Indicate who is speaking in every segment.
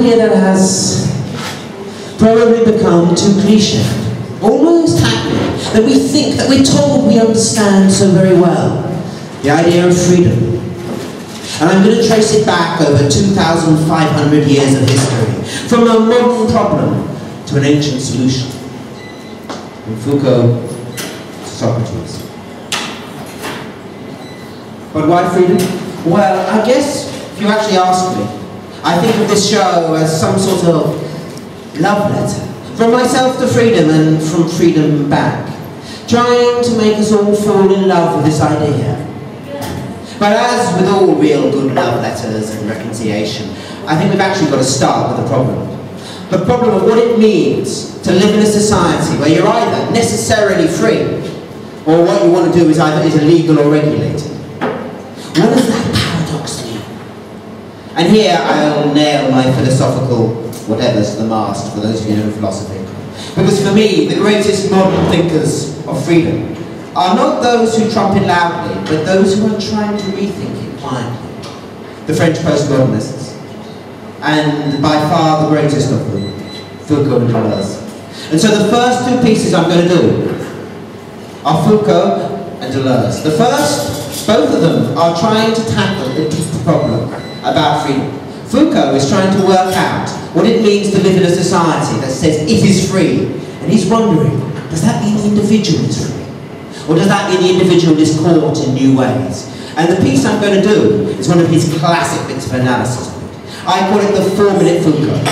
Speaker 1: idea that has probably become too cliche, almost hackneyed, that we think, that we're told we understand so very well. The idea of freedom. And I'm going to trace it back over 2,500 years of history, from a modern problem to an ancient solution. From Foucault to Socrates. But why freedom? Well, I guess, if you actually ask me, I think of this show as some sort of love letter. From myself to freedom and from freedom back. Trying to make us all fall in love with this idea. But as with all real good love letters and reconciliation, I think we've actually got to start with the problem. The problem of what it means to live in a society where you're either necessarily free, or what you want to do is either illegal or regulated. What does that paradox mean? And here I'll nail my philosophical whatever's to the mast, for those of you who know philosophy. Because for me, the greatest modern thinkers of freedom are not those who trumpet loudly, but those who are trying to rethink it quietly. The French postmodernists. And by far the greatest of them, Foucault and Deleuze. And so the first two pieces I'm going to do are Foucault and Deleuze. The first, both of them are trying to tackle the deep problem about freedom. Foucault is trying to work out what it means to live in a society that says it is free. And he's wondering, does that mean the individual is free? Or does that mean the individual is caught in new ways? And the piece I'm going to do is one of his classic bits of analysis. I call it the 4-minute Foucault.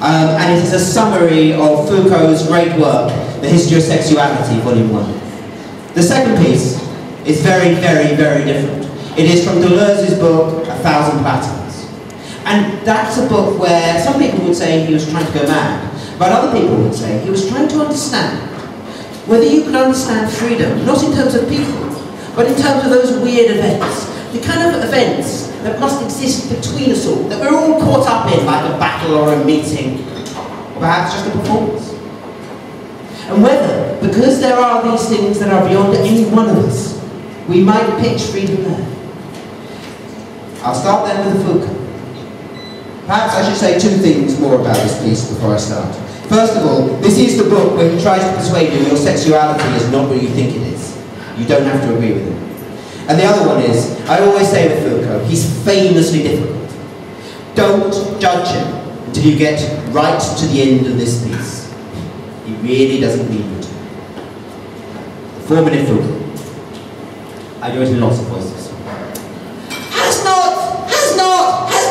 Speaker 1: And it is a summary of Foucault's great work, The History of Sexuality, Volume 1. The second piece is very, very, very different. It is from Deleuze's book, 1,000 Platons. And that's a book where some people would say he was trying to go mad, but other people would say he was trying to understand whether you can understand freedom, not in terms of people, but in terms of those weird events, the kind of events that must exist between us all, that we're all caught up in, like a battle or a meeting, or perhaps just a performance. And whether, because there are these things that are beyond any one of us, we might pitch freedom there. I'll start then with the Foucault. Perhaps I should say two things more about this piece before I start. First of all, this is the book where he tries to persuade you your sexuality is not what you think it is. You don't have to agree with him. And the other one is, I always say with Foucault, he's famously difficult. Don't judge him until you get right to the end of this piece. He really doesn't mean you to. 4-minute Foucault. I do it in lots of voices. Has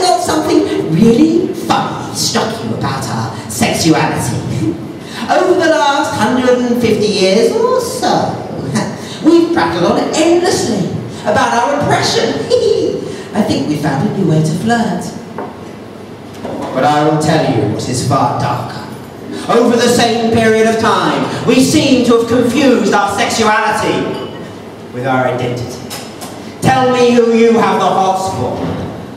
Speaker 1: not something really funny struck you about our sexuality? Over the last 150 years or so, we've prattled on endlessly about our oppression. I think we found a new way to flirt. But I will tell you what is far darker. Over the same period of time, we seem to have confused our sexuality with our identity. Tell me who you have the hots for,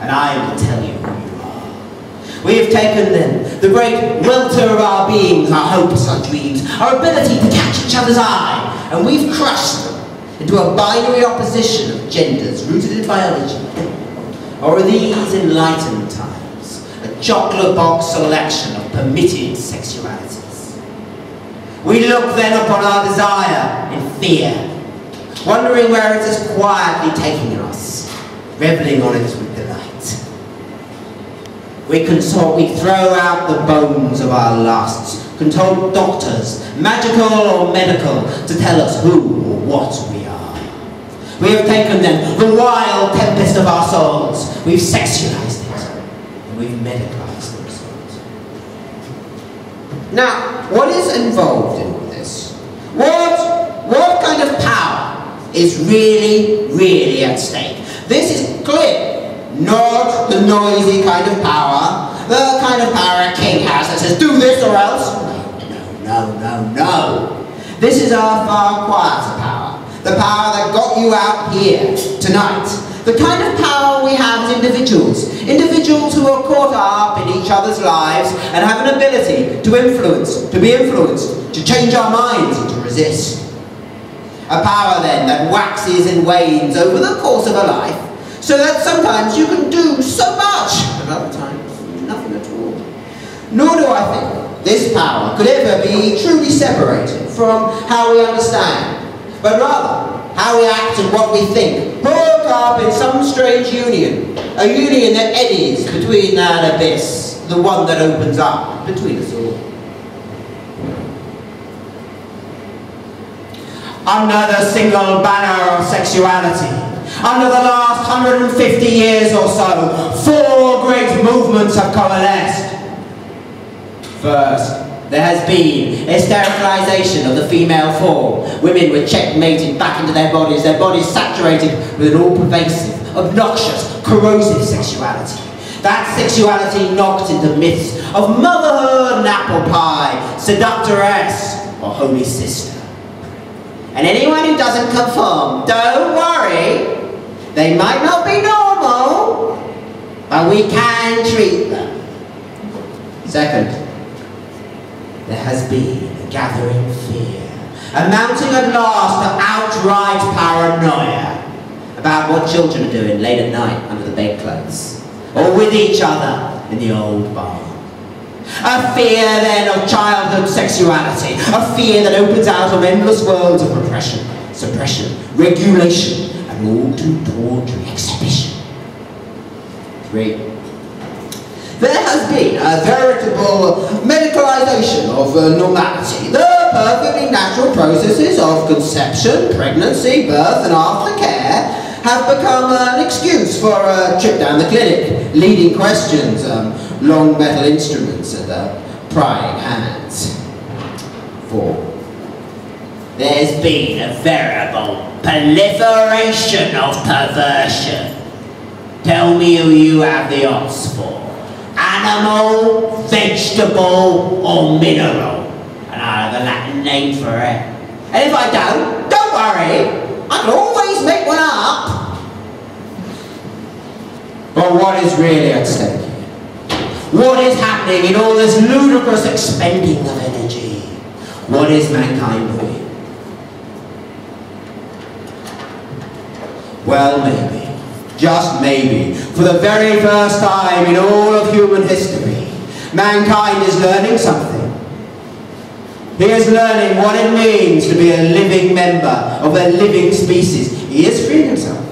Speaker 1: and I will tell you who you are. We have taken then the great welter of our beings, our hopes, our dreams, our ability to catch each other's eye, and we've crushed them into a binary opposition of genders rooted in biology. Or are these enlightened times a chocolate box selection of permitted sexualities? We look then upon our desire in fear, wondering where it is quietly taking us, reveling on it with delight. We consult, we throw out the bones of our lusts, consult doctors, magical or medical, to tell us who or what we are. We have taken then the wild tempest of our souls, we've sexualized it, and we've medicalized the result. Now, what is involved in this? What kind of power is really at stake? This is clear. Not the noisy kind of power, the kind of power a king has that says, do this or else. No. This is our far quieter power. The power that got you out here tonight. The kind of power we have as individuals. Individuals who are caught up in each other's lives and have an ability to influence, to be influenced, to change our minds and to resist. A power then that waxes and wanes over the course of a life, so that sometimes you can do so much, and other times nothing at all. Nor do I think this power could ever be truly separated from how we understand, but rather how we act and what we think, hooked up in some strange union, a union that eddies between that abyss, the one that opens up between us all. Under the single banner of sexuality, under the last 150 years or so, 4 great movements have coalesced. First, there has been a sterilization of the female form. Women were checkmated back into their bodies saturated with an all-pervasive, obnoxious, corrosive sexuality. That sexuality knocked into myths of motherhood and apple pie, seductress or holy sister. And anyone who doesn't conform, don't worry, they might not be normal, but we can treat them. Second, there has been a gathering fear, amounting at last to outright paranoia about what children are doing late at night under the bedclothes, or with each other in the old barn. A fear then of childhood sexuality, a fear that opens out of endless worlds of repression, suppression, regulation, and all too tawdry exhibition. 3. There has been a veritable medicalization of normality. The perfectly natural processes of conception, pregnancy, birth, and aftercare have become an excuse for a trip down the clinic, leading questions, long metal instruments, and prying hands. 4. There's been a veritable proliferation of perversion. Tell me who you have the odds for. Animal, vegetable, or mineral. And I have a Latin name for it. And if I don't worry, I can always make one up. But what is really at stake here? What is happening in all this ludicrous expending of energy? What is mankind doing? Well, maybe, just maybe, for the very first time in all of human history, mankind is learning something. He is learning what it means to be a living member of a living species. He has freed himself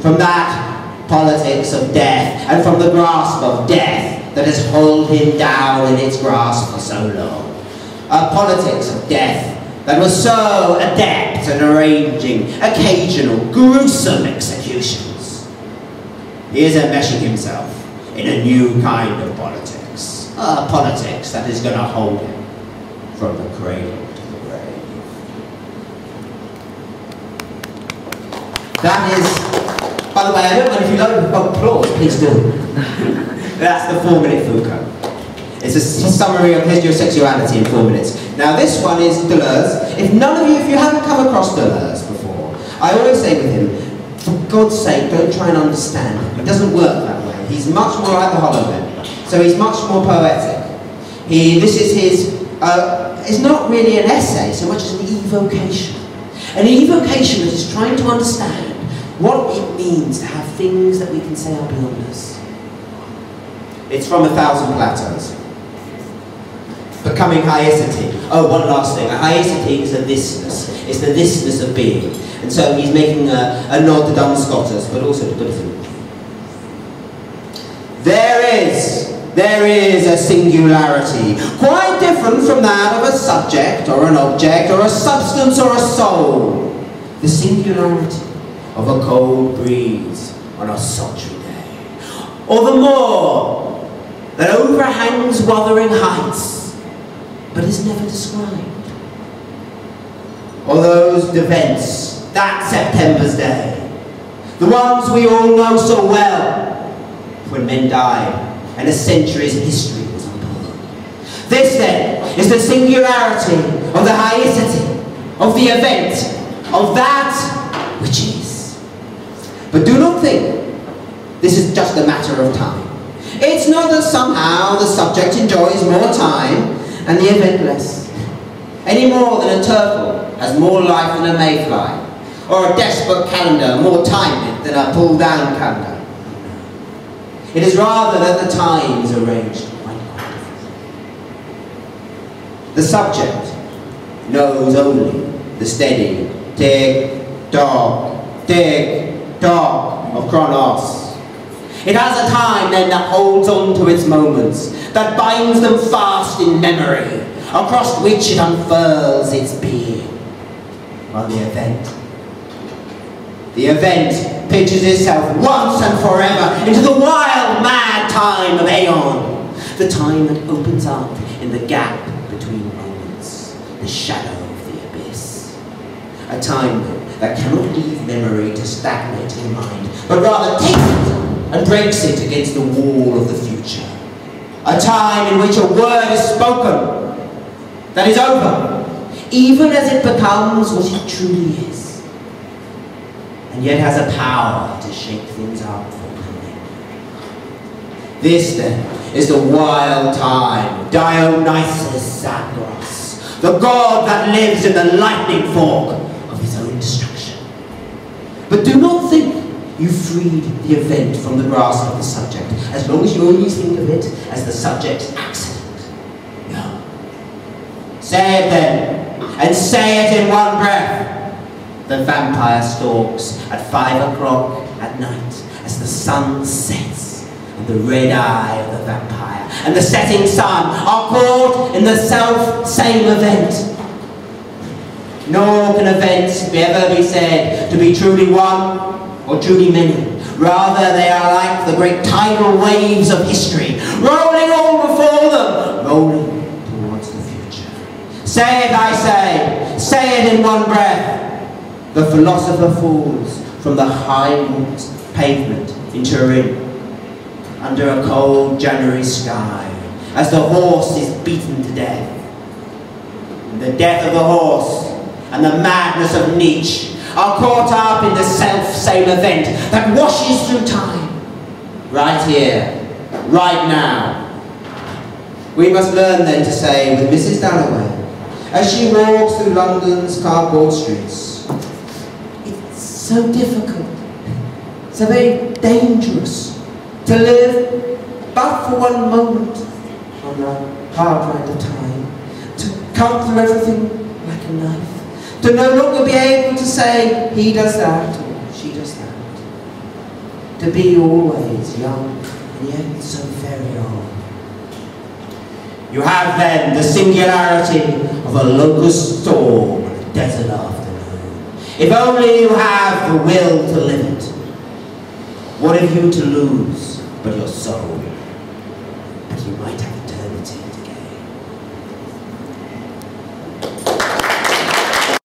Speaker 1: from that politics of death and from the grasp of death that has held him down in its grasp for so long. A politics of death that was so adept at arranging occasional gruesome executions. He is enmeshing himself in a new kind of politics. A politics that is going to hold him from the cradle to the grave. That is, by the way, I don't mind if you like applause, please do. That's the 4-minute Foucault. It's a summary of history of sexuality in 4 minutes. Now this one is Deleuze. If you haven't come across Deleuze before, I always say with him, for God's sake, don't try and understand him. It doesn't work that way. He's much more like the Holoman. So he's much more poetic. This is his, it's not really an essay so much as an evocation. An evocation that is trying to understand what it means to have things that we can say are beyond us. It's from 1,000 Plateaus. Becoming haecity. Oh, one last thing. A haecity is a thisness. It's the thisness of being. And so he's making a nod to Duns Scotus, but also to Buddhism. There is a singularity, quite different from that of a subject, or an object, or a substance, or a soul. The singularity of a cold breeze on a sultry day. Or the moor that overhangs wuthering heights, but is never described. Or those events, that September's day, the ones we all know so well, when men died and a century's history was unborn. This then is the singularity of the haecity, of the event, of that which is. But do not think this is just a matter of time. It's not that somehow the subject enjoys more time and the event less, any more than a turtle has more life than a mayfly, or a despot calendar more time than a pull-down calendar. It is rather that the time is arranged quite differently. The subject knows only the steady tick-tock of Chronos. It has a time then that holds on to its moments, that binds them fast in memory, across which it unfurls its being. While the event pitches itself once and forever into the wild, mad time of Aeon, the time that opens up in the gap between moments, the shadow of the abyss. A time that cannot leave memory to stagnate in mind, but rather takes it and breaks it against the wall of the future. A time in which a word is spoken that is over, even as it becomes what it truly is, and yet has a power to shake things up for coming. This, then, is the wild time of Dionysus Zagros, the god that lives in the lightning fork of his own destruction. But do not think you freed the event from the grasp of the subject, as long as you only think of it as the subject's accident. No. Say it then, and say it in one breath. The vampire stalks at 5 o'clock at night as the sun sets, and the red eye of the vampire and the setting sun are caught in the self-same event. Nor can events ever be said to be truly one or truly many. Rather, they are like the great tidal waves of history, rolling all before them, rolling towards the future. Say it, I say it in one breath. The philosopher falls from the high pavement in Turin, under a cold January sky, as the horse is beaten to death. And the death of the horse and the madness of Nietzsche are caught up in the self-same event that washes through time, right here, right now. We must learn then to say with Mrs. Dalloway, as she walks through London's cardboard streets, it's so difficult, so very dangerous to live but for one moment on the hard ride of time, to cut through everything like a knife, to no longer be able to say, he does that, or she does that. To be always young, and yet so very old. You have then the singularity of a locust storm on a desert afternoon. If only you have the will to live it. What have you to lose but your soul? But you might have